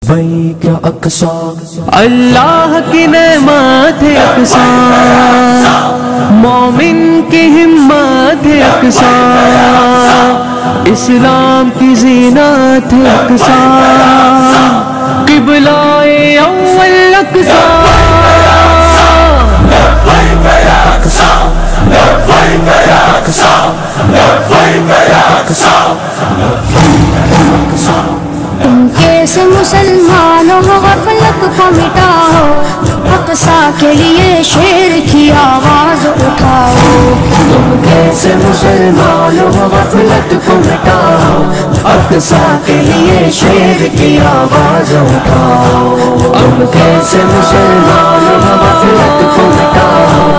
لبیک اقصی اللہ کی نعمت ہے اقصی، مومن کی ہمت ہے اقصی، اسلام کی زینت ہے اقصی، قبلہ اول اقصی۔ تم کیسے مسلمانوں غفلت کو مٹاؤ، اقصی کے لیے شیر کی آواز اٹھاؤ۔ تم کیسے مسلمانوں غفلت کو مٹاؤ، اقصی کے لیے شیر کی آواز اٹھاؤ۔ تم کیسے مسلمانوں غفلت کو مٹاؤ،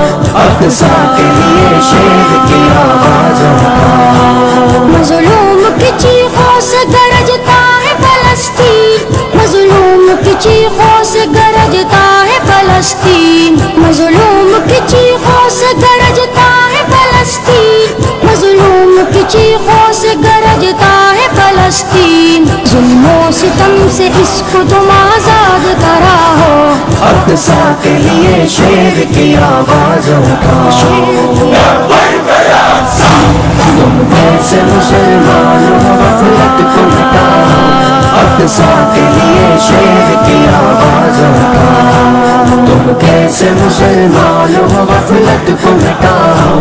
اقصی کے لیے شیر کی آواز اٹھاؤ۔ مظلوم کی چیخوں سے گرجتا ہے فلسطین، مظلوم کی چیخوں سے گرجتا ہے فلسطین، مظلوم کی چیخوں سے گرجتا ہے فلسطین، مظلوم کی چیخوں سے گرجتا ہے فلسطین۔ ظلم و ستم سے اس کو تم آزاد کراؤ، اقصی کے لیے شیر کی آواز اٹھاؤ۔ تم کیسے مسلمانوں غفلت کو مٹاؤ، اقصی کے لیے شیر کی آواز اٹھاؤ۔ تم کیسے مسلمانوں غفلت کو مٹاؤ،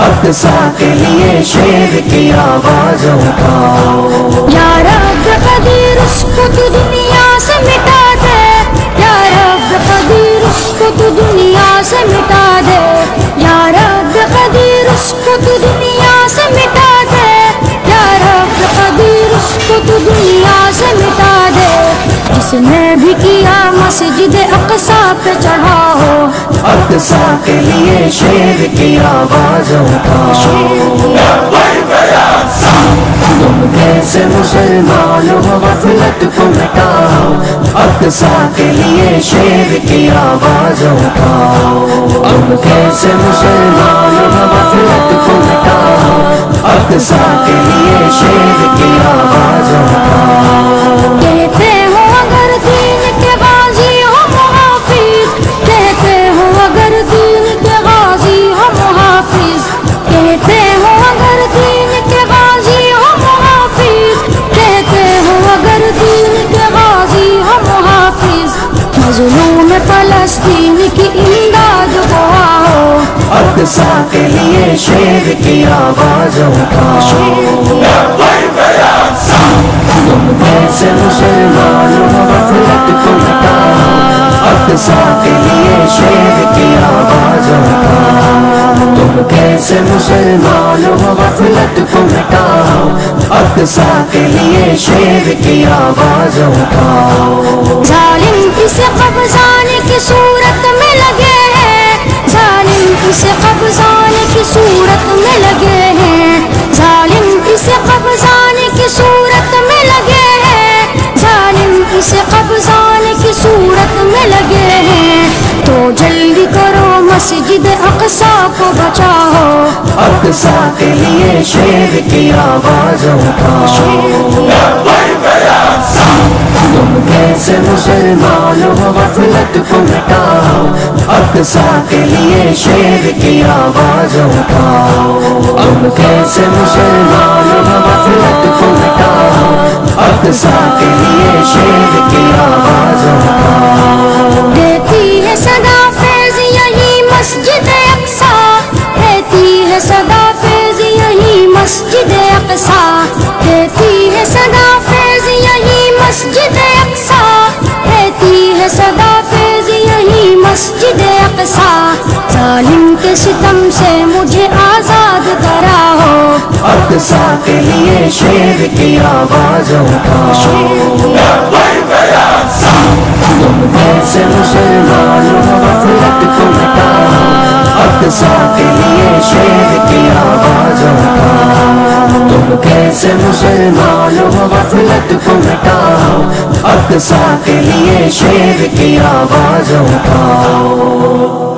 اقصی کے لیے شیر کی آواز اٹھاؤ۔ یا رب قدیر اس کو تو دنیا سے مٹا دے، یا رب قدیر اس کو تو دنیا سے مٹا دے، یا رب قدیر اس کو تو دنیا سے مٹا دے، یا رب قدیر اس کو تو دنیا سے مٹا دے۔ جس نے بھی کیا مسجد اقصی پہ چڑھاؤ، اقصی کے لیے شیر کی آواز اٹھاؤ۔ تم کیسے مسلمانوں غفلت کو مٹاؤ، اقصی کے لیے شیر کی آواز اٹھاؤ۔ تم کیسے مسلمانوں غفلت کو مٹاؤ، اقصی کے لیے شیر کی آواز اٹھاؤ۔ کہتے ہو اگر دین کے غازی ہو محافظ، کہتے ہو اگر دین کے غازی ہو محافظ، کہتے ہو اگر دین کے غازی ہو محافظ، کہتے ہو اگر دین کے غازی ہو محافظ، مظلوم فلسطین کی امداد کو آؤ، اقصی کے لیے شیر کی آواز اٹھاؤ۔ تم کیسے مسلمانوں غفلت کو مٹاؤ، اقصی کے لیے شیر کی آواز اٹھاؤ۔ تم کیسے مسلمانوں غفلت کو مٹاؤ، اقصی کے لیے شیر کی آواز اٹھاؤ۔ ظالم اسے قبضانے کی صورت میں لگے ہیں، ظالم اسے قبضانے کی صورت میں لگے ہیں، ظالم اسے قبضانے کی صورت میں لگے ہیں، ظالم اسے قبضانے کی صورت میں لگے ہیں۔ تو جلدی کرو مسجد اقصی کو بچاؤ، اقصی کے لیے شیر کی آواز اٹھاؤ۔ تم کیسے مسلمانوں غفلت کو مٹاؤ، اقصی کے لیے شیر کی آواز اٹھاؤ۔ تم کیسے مسلمانوں غفلت کو مٹاؤ، اقصی کے لیے شیر کی آواز اٹھاؤ۔ دیتی ہے صدا فیض یہی مسجد اقصی، دیتی ہے صدا فیض یہی مسجد اقصی، دیتی ہے صدا فیض یہی مسجد اقصی، دیتی ہے صدا فیض یہی مسجد اقصی۔ ظالم کے ستم سے مجھے آزاد کراؤ، اقصی کے لیے شیر کی آواز اٹھاؤ۔ تم کیسے مسلمانوں غفلت کو مٹاؤ، اقصی کے لیے شیر کی آواز اٹھاؤ۔ تم کیسے مسلمانوں غفلت کو مٹاؤ، اقصی کے لیے شیر کی آواز اٹھاؤ۔